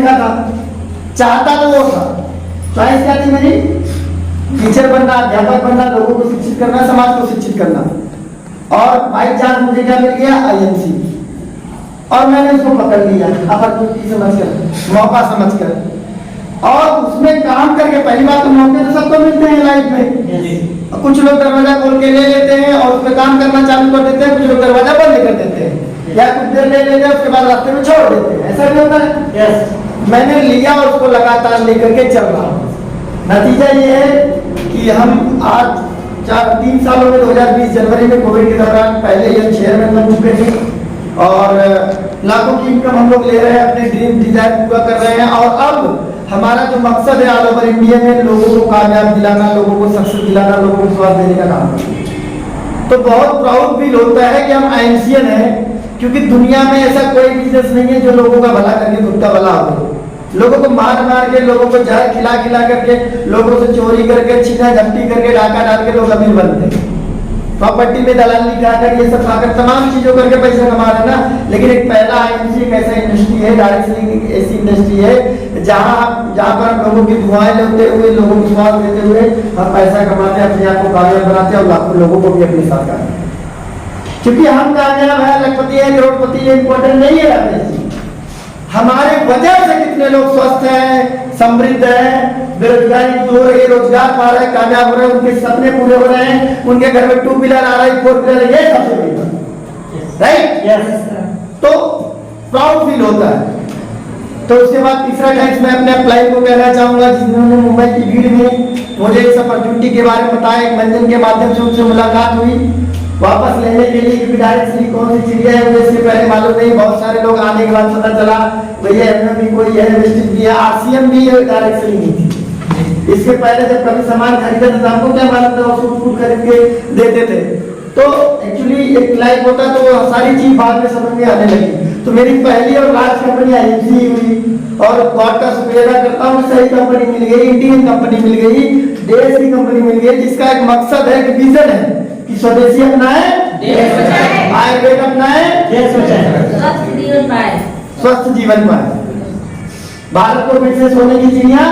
लिखा था, चाहता तो वो था। चॉइस क्या थी मेरी? टीचर बनना, अध्यापक बनना, लोगों को शिक्षित करना, समाज को शिक्षित करना। और बाई चांस मुझे क्या मिल गया? आईएमसी। और मैंने उसको पकड़ लिया अपॉर्चुनिटी समझकर, मौका समझकर, और उसमें काम करके। पहली बात तो मौके तो सबको मिलते हैं लाइफ में। कुछ लोग दरवाजा खोल के ले लेते हैं और उसमें काम करना चालू कर देते हैं, कुछ लोग दरवाजा बंद कर देते हैं या कुछ देर ले लेते हैं, उसके बाद रास्ते में छोड़ देते हैं। ऐसा भी होता है। मैंने लिया और उसको लगातार लेकर के चल रहा हूँ। नतीजा ये है कि हम आज 3 सालों में 2020 जनवरी में कोविड के दौरान पहले ही चेयरमैन बन चुके थे और लाखों की इनकम हम लोग ले रहे हैं, अपने ड्रीम डिजायर पूरा कर रहे हैं। और अब हमारा जो मकसद है ऑल ओवर इंडिया में लोगों को कामयाब दिलाना, लोगों को सक्सेस दिलाना, लोगों को विश्वास देने का काम करना है। तो बहुत प्राउड फील होता है कि हम आईएमसीएन हैं, क्योंकि दुनिया में ऐसा कोई बिजनेस नहीं है जो लोगों का भला करके खुद का भला हो। लोगों को मार मार के, लोगों को जहर खिला खिला करके, लोगों से चोरी करके, छीना झपटी करके, डाका डाल के लोग अमीर बनते हैं। प्रॉपर्टी में दलाली खाकर, ये सब खाकर, तमाम चीजों करके पैसा कमा रहे ना। लेकिन एक पहला आईएमसी एक ऐसा इंडस्ट्री है, डायरेक्ट सेलिंग एक ऐसी इंडस्ट्री है जहाँ पर हम लोगों की दुआएं लेते हुए, लोगों को विश्वास देते हुए हम पैसा कमाते हैं, अपने आप को कामयाब बनाते हैं और लाखों लोगों को भी अपने साथ करते हैं। क्योंकि हम कामयाब है, लखपति है, करोड़पति है, इंपॉर्टेंट नहीं है राकेश जी। हमारे वजह से कितने लोग स्वस्थ हैं, समृद्ध हैं, बेरोजगारी दूर हो रही है, रोजगार पा रहे हैं, कामयाब हो रहे हैं, उनके सपने पूरे हो रहे हैं, उनके घर में 2 व्हीलर आ रहा है, 4 व्हीलर, ये सबसे बड़ी बात, राइट। तो प्राउड फील होता है। तो उसके बाद तीसरा थैंक्स मैं अपने अप्लाई को कहना चाहूंगा, जिन्होंने मुंबई की भीड़ में मुझे इस अपॉर्चुनिटी के बारे में बताया। एक मंजन के माध्यम से उनसे मुलाकात हुई वापस लेने के लिए, क्योंकि डायरेक्टली कौन सी चिड़िया है मुझे इससे पहले मालूम नहीं। बहुत सारे लोग आने के बाद पता चला भैया एमएम भी कोई है, डिस्ट्रिक्ट भी है, आरसीएम भी है, डायरेक्टली नहीं थी। इसके पहले जब कभी सामान खरीदा था हमको क्या मालूम था, उसको फूड खरीद के देते थे। तो एक्चुअली एक लाइफ होता तो वो सारी चीज बाद में समझ में आने लगी। तो मेरी पहली और लास्ट कंपनी आईएमसी हुई और गॉड का शुक्रिया अदा करता हूँ, सही कंपनी मिल गई, इंडियन कंपनी मिल गई, देश की कंपनी मिल गई, जिसका एक मकसद है, एक विजन है कि स्वदेशी अपनाए, देश बचाए, आयुर्वेद अपनाए, देश बचाए, स्वस्थ जीवन पाए, भारत को बिजनेस होने की चिड़िया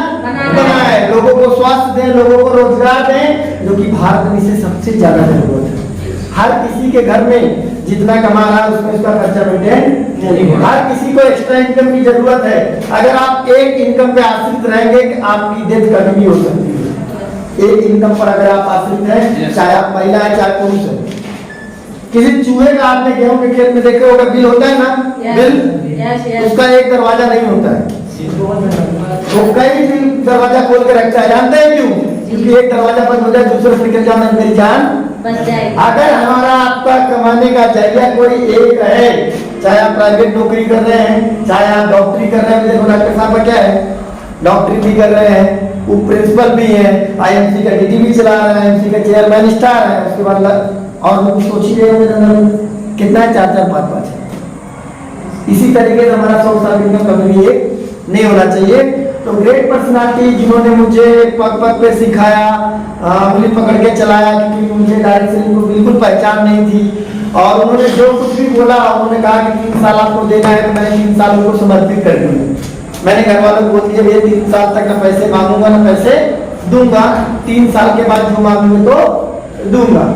बनाए, लोगों को स्वास्थ्य दें, लोगों को रोजगार दें, जो कि भारत में से सबसे ज्यादा जरूरत है। हर किसी के घर में जितना कमा रहा है उसमें उसका खर्चा मेंटेन नहीं होगा। हर किसी को एक्स्ट्रा इनकम की जरूरत है। अगर आप एक इनकम पे आश्रित रहेंगे, आपकी डेथ कभी भी हो सकती है। एक इनकम पर अगर आप आश्रित हैं, चाहे आप महिला है चाहे पुरुष है। किसी चूहे का आपने गेहूं के खेत में देखे होगा, बिल होता है ना, बिल, उसका एक दरवाजा नहीं होता है, वो कई बिल दरवाजा खोल के रखता है। जानते हैं क्यों? क्योंकि एक दरवाजा बंद हो जाए, दूसरे से निकल जाए, मेरी जान बच जाएगी। अगर हमारा आपका कमाने का जरिया कोई एक है, चाहे आप प्राइवेट नौकरी कर रहे हैं, चाहे आप डॉक्टरी कर रहे हैं, देखो डॉक्टर साहब का क्या है, डॉक्टरी भी कर रहे हैं, वो प्रिंसिपल भी है, आईएमसी का डीडी भी चला रहे हैं, आईएमसी का चेयरमैन स्टार है, उसके बाद और लोग सोच ही रहे होंगे कितना है, 4-4, 5-5 है। इसी तरीके से हमारा 100 साल इनकम कभी भी नहीं होना चाहिए। तो ग्रेट पर्सनालिटी जिन्होंने मुझे पग पग पे सिखाया, उंगली पकड़ के चलाया, क्योंकि मुझे डायरेक्ट सेलिंग को बिल्कुल पहचान नहीं थी, और उन्होंने जो कुछ भी बोला, उन्होंने कहा कि 3 साल आपको देना है, तो मैंने 3 साल को समर्पित कर दिया। मैंने घर वालों को बोल दिया भैया 3 साल तक ना पैसे मांगूंगा ना पैसे दूंगा, 3 साल के बाद जो मांगूंगे तो दूंगा।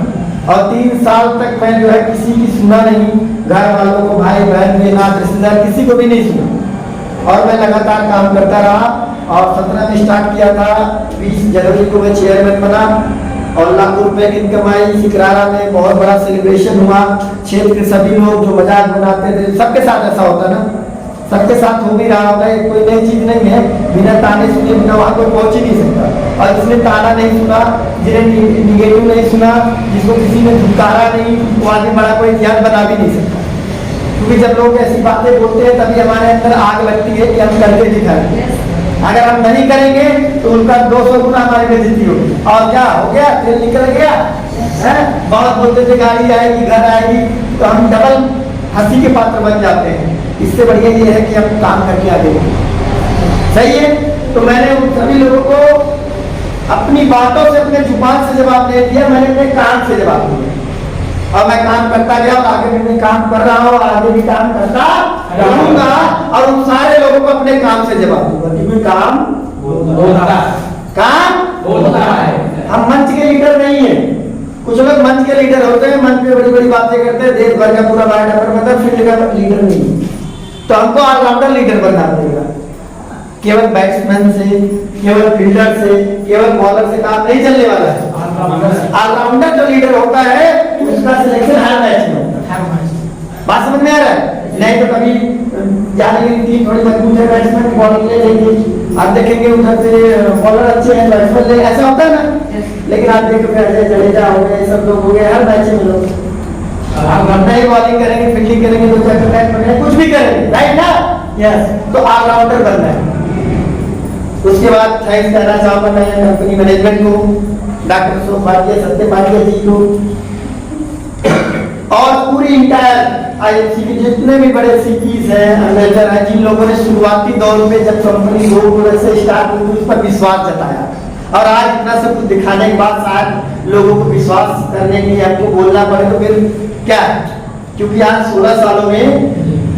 और 3 साल तक मैं जो है किसी की सुना नहीं, घर वालों को, भाई बहन के नात रिश्तेदार किसी को भी नहीं सुना, और मैं लगातार काम करता रहा। और 17 में स्टार्ट किया था, 20 जनवरी को मैं चेयरमैन बना और लाखों रुपए की इनकम आई। सिकरारा में बहुत बड़ा सेलिब्रेशन हुआ, क्षेत्र के सभी लोग जो मजाक बनाते थे, सबके साथ ऐसा होता ना, सबके साथ हो भी रहा होगा, कोई नई चीज नहीं है। बिना ताने सुने बिना वहां कोई पहुंच ही नहीं सकता, और जिसने ताना नहीं सुना, जिन्हें निगेटिव नहीं सुना, जिसको किसी ने धुतकारा नहीं, वो आगे बड़ा कोई इतिहास बना भी नहीं सकता। क्योंकि जब लोग ऐसी बातें बोलते हैं तभी हमारे अंदर आग लगती है कि हम करके दिखाएंगे। अगर हम नहीं करेंगे तो उनका 200 गुना हमारी बेइज्जती होगी। और क्या हो गया, तेल निकल गया है, बहुत बोलते थे गाड़ी आएगी, घर आएगी, तो हम डबल हंसी के पात्र बन जाते हैं। इससे बढ़िया ये है कि हम काम करके आगे बढ़ें। सही है। तो मैंने उन सभी लोगों को अपनी बातों से, अपने जुबान से जवाब नहीं दिया, मैंने अपने काम से जवाब दिया, और मैं काम करता गया और आगे भी मैं काम कर रहा हूँ, आगे भी काम करता रहूंगा। और उन सारे लोगों को अपने पहले काम से जवाब दूंगा, क्योंकि काम होता है। हम मंच के लीडर नहीं है। कुछ लोग मंच के लीडर होते हैं, मंच पे बड़ी बड़ी बातें करते हैं, देश भर का पूरा बायोडाटा मतलब फील्ड का लीडर नहीं। तो हमको ऑलराउंडर लीडर बनना पड़ेगा। केवल बैट्समैन से, केवल फील्डर से, केवल बॉलर से काम नहीं चलने वाला है। ऑलराउंडर जो लीडर होता है उसका सिलेक्शन हर मैच में होता है। बात समझ में आ रहा है? नहीं तो कभी जाने की टीम थोड़ी मजबूत है, बैट्समैन बॉलिंग ले लेंगे, आप देखेंगे उधर से बॉलर अच्छे हैं, बैट्समैन ले, ऐसा होता है ना। लेकिन आप देखो अजय जडेजा हो गए, सब लोग हो गए, हर मैच में लोग नहीं बॉलिंग करेंगे, फील्डिंग करेंगे, दो चार कैच पकड़ेंगे, कुछ भी करेंगे, राइट ना? यस। तो ऑलराउंडर बनना है। उसके बाद थैंक्स कहना चाहूंगा मैं कंपनी मैनेजमेंट को, डॉक्टर अशोक भाटिया, सत्य भाटिया जी को और पूरी इंटायर आईएमसी के जितने भी बड़े सीपीज हैं, मैनेजर हैं, जिन लोगों ने शुरुआती दौर में जब कंपनी 2 करोड़ से स्टार्ट हुई उस पर विश्वास जताया, और आज इतना सब कुछ दिखाने के बाद शायद लोगों को विश्वास करने के लिए आपको बोलना पड़े, तो फिर क्या है? क्योंकि आज 16 सालों में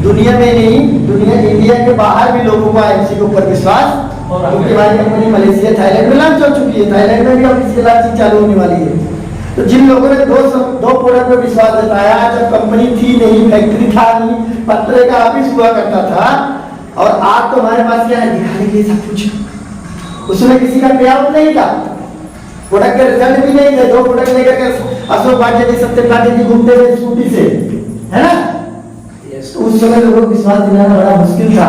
दुनिया में नहीं, दुनिया इंडिया के बाहर भी लोगों को आईएमसी के ऊपर विश्वास, क्योंकि हमारी कंपनी मलेशिया, थाईलैंड में लॉन्च हो चुकी है, थाईलैंड में भी अब इसके लाइफ चालू होने वाली है। तो जिन लोगों ने दो प्रोडक्ट पर विश्वास जताया, जब कंपनी थी नहीं, फैक्ट्री था नहीं, पत्रे का ऑफिस हुआ करता था, और आज तो हमारे पास क्या है दिखाने के लिए सब कुछ, उसमें किसी का पे आउट नहीं था, प्रोडक्ट के रिजल्ट भी नहीं थे। 2 प्रोडक्ट लेकर के अशोक भाटिया जी, सत्य भाटिया जी घूमते हुए स्कूटी से, है ना? तो उस समय लोगों को विश्वास दिलाना बड़ा मुश्किल था।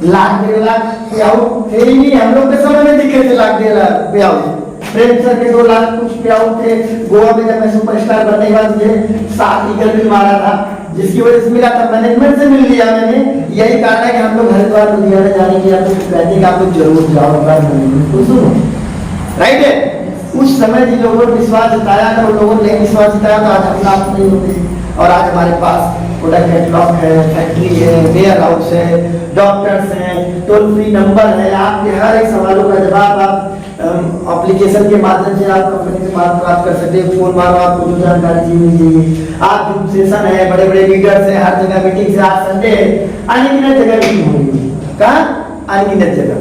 लाख 1.5 लाख पे आउट थे ही नहीं, हम लोग के समय में दिखे थे लाख 1.5 लाख पे आउट। प्रेम सर के 2 लाख कुछ पे आउट थे। गोवा में जब मैं सुपरस्टार बनने के बाद मुझे 7 ईगल भी मारा था, जिसकी वजह से मिला था, मैनेजमेंट से मिल लिया मैंने। यही कारण है कि हम लोग हरिद्वार लुधियाना जाने की आप कहते हैं कि आप लोग जरूर जाओ, सुनो, राइट है? उस समय जिन लोगों ने विश्वास जताया था, उन लोगों ने नहीं विश्वास जताया तो आज अपना आप नहीं होते। और आज हमारे पास प्रोडक्ट कैटलॉग है, फैक्ट्री है, वेयर हाउस है, डॉक्टर्स हैं, टोल फ्री नंबर है, आपके हर एक सवालों का जवाब आप एप्लीकेशन के माध्यम से आप कंपनी से बात प्राप्त कर सकते हैं। फोन मारो, आपको जो जानकारी चाहिए। आप ग्रुप सेशन है, बड़े बड़े लीडर्स हैं, हर जगह मीटिंग से, आज संडे है, अनगिनत जगह मीटिंग हो रही है। कहाँ? अनगिनत जगह।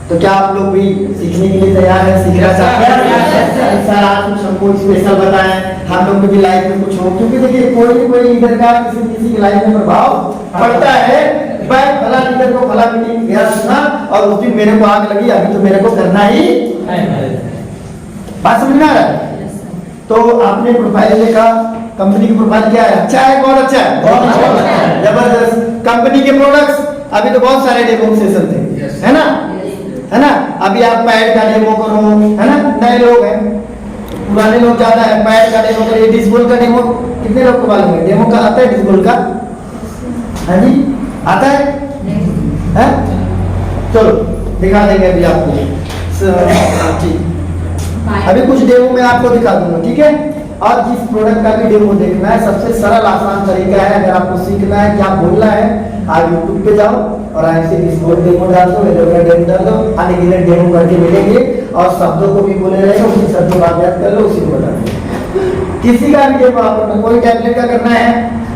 तो क्या आप लोग भी सीखने के लिए तैयार हैं? सीखना चाहते हैं? सर आज कुछ हमको स्पेशल बताएं, हम लोग के भी लाइफ में कुछ हो, क्योंकि देखिए कोई लीडर का किसी की लाइफ में प्रभाव पड़ता है। मैं फला लीडर को फला मीटिंग गया सुना और उस दिन मेरे को आग लगी, अभी तो मेरे को करना ही बात समझ में आ रहा है? तो आपने प्रोफाइल देखा, कंपनी की प्रोफाइल क्या है? अच्छा है, बहुत अच्छा है, बहुत अच्छा है, जबरदस्त। कंपनी के प्रोडक्ट्स अभी तो बहुत सारे डेमो सेशन थे, है ना? है ना? अभी आप पैड का डेमो करो, है ना? नए लोग हैं, पुराने लोग ज्यादा है, पैड का डेमो करिए, डिस्बोल का डेमो, कितने लोग को मालूम है? डेमो का आता है डिस्बोल का? हाँ जी, आता है? हैं? चलो दिखा देंगे अभी आपको। अभी कुछ डेमो में आपको दिखा दूंगा, ठीक है? और जिस प्रोडक्ट का भी डेमो देखना है, सबसे सरल आसान तरीका है, अगर आपको सीखना है क्या बोलना है, आप यूट्यूब पे जाओ और ऐसे डिस्बोल डेमो डाल दो, डेमो डाल दो, अनगिनत डेमो करके मिलेंगे और शब्दों को भी बोले रहेगा, उसी शब्दों का अभ्यास कर लो, उसी को बता दो। किसी का भी डेमो आपको, कोई टैबलेट का करना है,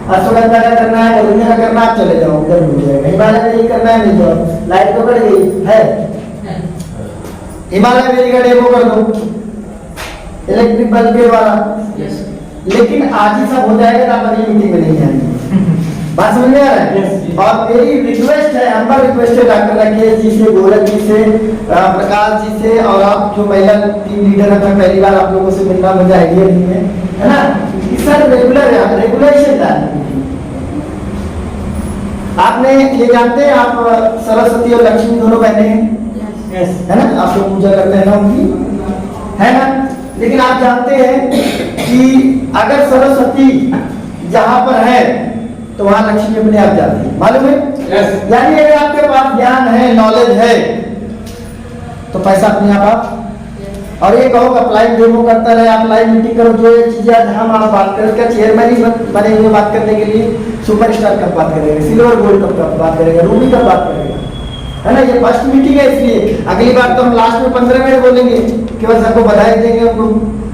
अश्वगंधा का करना है, मोरिंगा का करना, आप चले जाओ, उधर मिल जाएगा। हिमालय में नहीं करना है, मिल जाओ। लाइट तो कट गई है, हिमालय में का डेमो कर दो, इलेक्ट्रिक बल्ब के द्वारा। लेकिन आज ही सब हो जाएगा तो आप अगली मीटिंग में नहीं आएंगे। बात समझ में आ रहा है? और मेरी रिक्वेस्ट है, हमारा रिक्वेस्ट है डॉक्टर राकेश जी से, गोलक जी से, प्रकाश जी से, और आप जो महिला टीम लीडर है, मैं पहली बार आप लोगों से मिलना, मुझे आइडिया नहीं है ना? सर रेगुलेशन है। आपने ये जानते हैं, आप सरस्वती और लक्ष्मी दोनों बहने हैं, है ना? आप लोग पूजा करते हैं ना उनकी, है ना? लेकिन आप जानते हैं कि अगर सरस्वती जहां पर है तो वहां लक्ष्मी अपने आप जाती है, मालूम है? यानी अगर आपके पास ज्ञान है, नॉलेज है, तो पैसा अपने आप। और ये कहो कि लाइव डेमो करता रहे, आप लाइव मीटिंग करो, जो ये चीजें आज हम आप बात करें, क्या चेयरमैन ही बने हुए बात करने के लिए? सुपरस्टार कब बात करेंगे? सिल्वर गोल्ड कब बात करेगा? रूबी कब बात करेगा? है ना? ये फर्स्ट मीटिंग है, इसलिए अगली बार तो हम लास्ट में 15 मिनट बोलेंगे, केवल सबको बधाई देंगे, उनको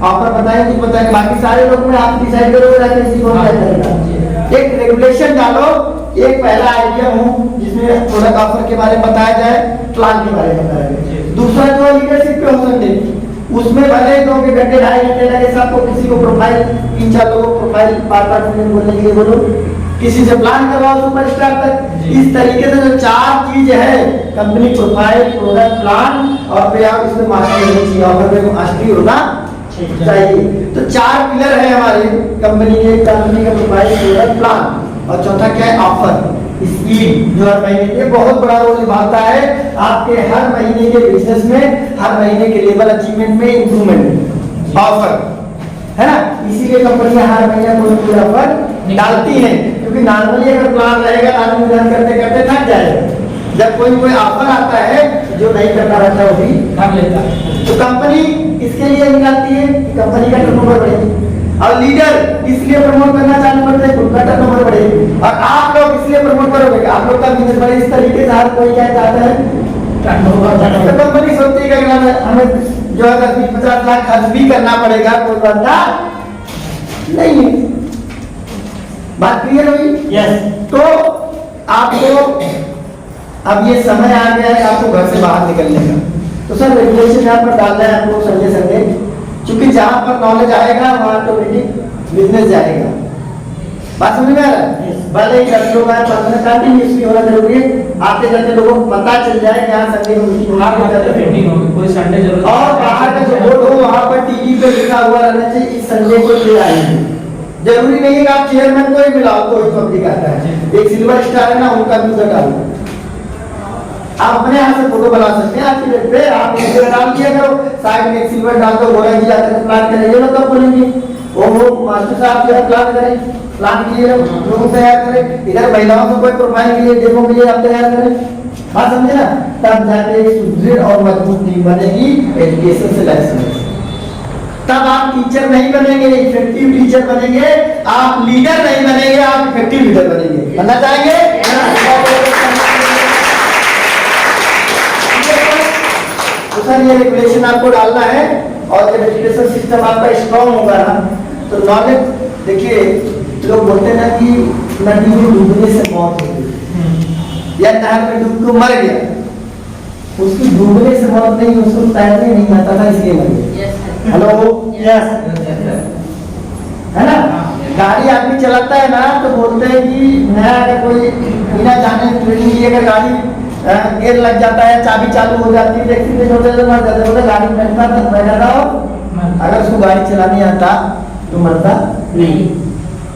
ऑफर बताएंगे, कुछ बताएंगे, बाकी सारे लोग में आप डिसाइड करोगे राकेश जी कौन क्या करेगा। एक रेगुलेशन डालो, एक पहला आइडिया हूँ जिसमें प्रोडक्ट ऑफर के बारे में बताया जाए, प्लान के बारे में बताया जाए। दूसरा जो लीडरशिप पे हो सकते, उसमें भले 2 घंटे 2.5 घंटे लगे, सबको किसी को प्रोफाइल 3-4 लोगों को प्रोफाइल 5-5 मिनट बोलने के लिए बोलो, किसी से प्लान करवाओ सुपरस्टार तक। इस तरीके से जो 4 चीज है, कंपनी प्रोफाइल, प्रोडक्ट प्लान और फिर आप इसमें मास्टरी होनी चाहिए, ऑफर में मास्टरी होना चाहिए। तो 4 पिलर है हमारे कंपनी के, कंपनी का प्रोफाइल, प्रोडक्ट प्लान और चौथा क्या है, ऑफर स्कीम, जो हर महीने ये बहुत बड़ा रोल निभाता है आपके हर महीने के बिजनेस में, हर महीने के लेवल अचीवमेंट में, इंप्रूवमेंट ऑफर है ना। इसीलिए कंपनियां हर महीने कोई ऑफर डालती हैं, क्योंकि नॉर्मली अगर प्लान रहेगा तो आदमी रन करते करते थक जाएगा। जब कोई ऑफर आता है, जो नहीं करता रहता वो भी कर लेता है। तो कंपनी इसके लिए निकालती है कि कंपनी का टर्नओवर बढ़े, और लीडर इसलिए प्रमोट करना चालू करते हैं उनका टर्नओवर बढ़े, और आप लोग इसलिए प्रमोट करोगे कि आप लोग का बिजनेस बढ़े। इस तरीके से हर कोई क्या चाहता है, टर्नओवर। तो कंपनी सोचती है कि अगर हमें जो है 10-20-50 लाख खर्च भी करना पड़ेगा, कोई बंदा नहीं है। बात क्लियर हुई? यस। तो आपको अब ये समय आ गया है आपको घर से बाहर निकलने का, तो सर रेगुलेशन यहाँ पर डालना है आपको संजय संजय, क्योंकि जहाँ पर नॉलेज आएगा वहाँ ऑटोमेटिक बिजनेस जाएगा। बात समझ में आ रहा है? भले ही 10 लोग आए, 15 कंटिन्यूसली होना जरूरी है, आते जाते लोगों को पता चल जाए कि यहाँ संडे को मीटिंग होगी, कोई संडे जरूर। और बाहर का जो बोर्ड हो वहाँ पर टीवी पे लिखा हुआ रहना चाहिए इस संडे को ले आएंगे। जरूरी नहीं है कि आप चेयरमैन को ही मिलाओ तो ही पब्लिक आता है। एक सिल्वर स्टार है ना, उनका भी उधर डालो, आप अपने यहाँ से फोटो बना सकते हैं। आपके डेट पे आप एक डाल दिया करो, साइड में एक सिल्वर डाल दो, बोला जी आकर प्लान करें, ये लोग कब बोलेंगे वो मास्टर साहब जो है प्लान करें, प्लान के लिए लोग तैयार करें, इधर महिलाओं को कोई प्रोफाइल के लिए डेमो के लिए आप तैयार करें। बात समझे ना? तब जाके एक सुदृढ़ और मजबूत टीम बनेगी एजुकेशन से लाइसेंस। तब आप टीचर नहीं बनेंगे, इफेक्टिव टीचर बनेंगे, आप लीडर नहीं बनेंगे, आप इफेक्टिव लीडर बनेंगे। बनना चाहेंगे? तो सर ये रेगुलेशन आपको डालना है, और जब एजुकेशन सिस्टम आपका स्ट्रॉन्ग होगा ना, तो नॉलेज देखिए, लोग बोलते हैं ना कि नदी में डूबने से मौत होगी या नहर में डूब के मर गया, उसकी डूबने से मौत नहीं, उसको तैरने नहीं आता था इसलिए मर गया। हेलो, यस, है ना? गाड़ी आदमी चलाता है ना तो बोलते हैं कि नया अगर कोई बिना जाने ट्रेनिंग लिए अगर गाड़ी गियर लग जाता है, चाबी चालू हो जाती है, एक्सीडेंट हो जाता है, मर जाता है, गाड़ी बैठ जाता हो। अगर उसको गाड़ी चलाने आता तो मरता नहीं।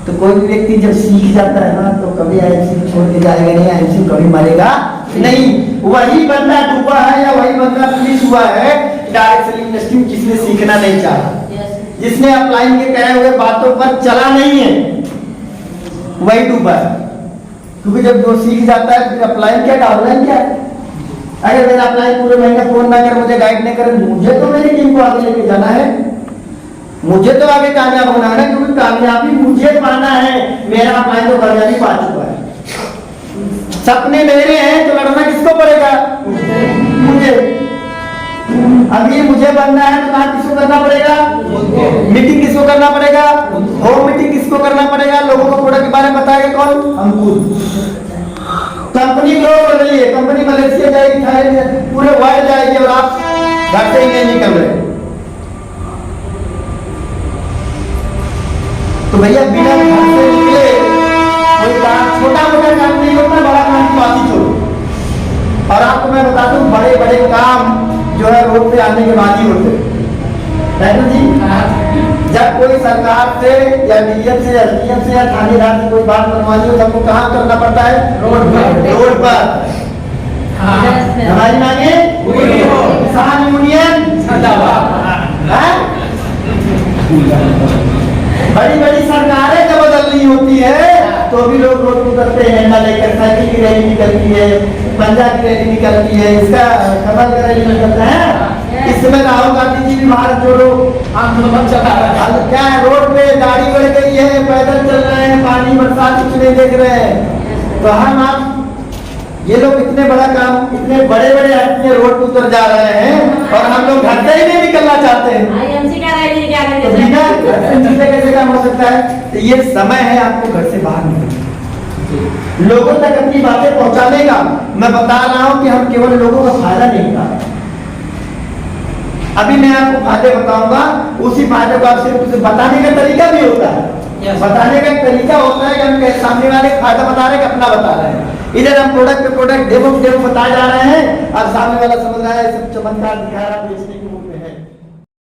तो कोई भी व्यक्ति जब सीख जाता है ना तो कभी आईएमसी छोड़ के जाएगा नहीं, आईएमसी कभी मरेगा नहीं। वही बंदा डूबा है या वही बंदा पुलिस हुआ है डायरेक्ट सेलिंग इंडस्ट्री, जिसने सीखना नहीं चाहा, जिसने अपलाइन के कहे हुए बातों पर चला नहीं है, वही डूबा है। क्योंकि जब जो सीख जाता है फिर अपलाइन क्या, ऑनलाइन क्या है। अगर मेरा अपलाइन पूरे महीने फोन ना कर, मुझे गाइड नहीं करे, मुझे तो मेरी टीम को आगे लेके जाना है, मुझे तो आगे कामयाब होना है, क्योंकि कामयाबी मुझे पाना है। मेरा अपलाइन तो कामयाबी पा चुका है, सपने मेरे हैं, तो लड़ना किसको पड़ेगा? मुझे। अब ये मुझे बनना है तो काम किसको करना पड़ेगा? मीटिंग किसको करना पड़ेगा? होम मीटिंग किसको करना पड़ेगा? लोगों को प्रोडक्ट के बारे में बताएगा कौन? हम खुद। कंपनी ग्रो कर रही है, कंपनी मलेशिया जाएगी, थाईलैंड, पूरे वर्ल्ड जाएगी, और आप घर से ही नहीं निकल रहे। तो भैया बिना घर से निकले कोई काम, छोटा मोटा काम नहीं होता, बड़ा काम की बात ही छोड़ो। और आपको मैं बता दूं, बड़े बड़े काम जो है रोड पे आने के बाद ही होते हैं जी। जब कोई सरकार से या डीएम से या एसडीएम से या थानेदार से कोई बात बनवानी हो, सबको कहाँ करना पड़ता है? रोड पर। रोड पर हमारी मांगे किसान यूनियन बड़ी बड़ी सरकारें जब बदलनी होती है तो भी लोग रोड उतरते हैं, ना लेकर साइकिल की रैली निकलती है, पंजा की रैली निकलती है, इसका कमल का रैली निकलता है। इस समय राहुल गांधी जी भी भारत जोड़ो आंदोलन चला रहा है। क्या है, रोड पे गाड़ी बढ़ गई है, पैदल चल रहे हैं, पानी बरसात कुछ नहीं देख रहे हैं। तो हम आप ये लोग इतने बड़ा काम, इतने बड़े बड़े अपने रोड पे उतर जा रहे हैं और हम लोग घर से ही नहीं निकलना चाहते हैं। आईएमसी का रैली क्या तो बिना घर से निकले कैसे काम हो सकता है? तो ये समय है आपको घर से बाहर निकलने, लोगों तक अपनी बातें पहुंचाने का। मैं बता रहा हूं कि हम केवल लोगों का फायदा नहीं उठा रहे। अभी मैं आपको फायदे बताऊंगा, उसी फायदे को आप सिर्फ उसे बताने का तरीका भी होता है। बताने का एक तरीका होता है कि हम सामने वाले का फायदा बता रहे हैं कि अपना बता रहे हैं। इधर हम प्रोडक्ट पे प्रोडक्ट डेमो बताए जा रहे हैं और सामने वाला समझ रहा है सब चमत्कार दिखा रहा है बेचने की।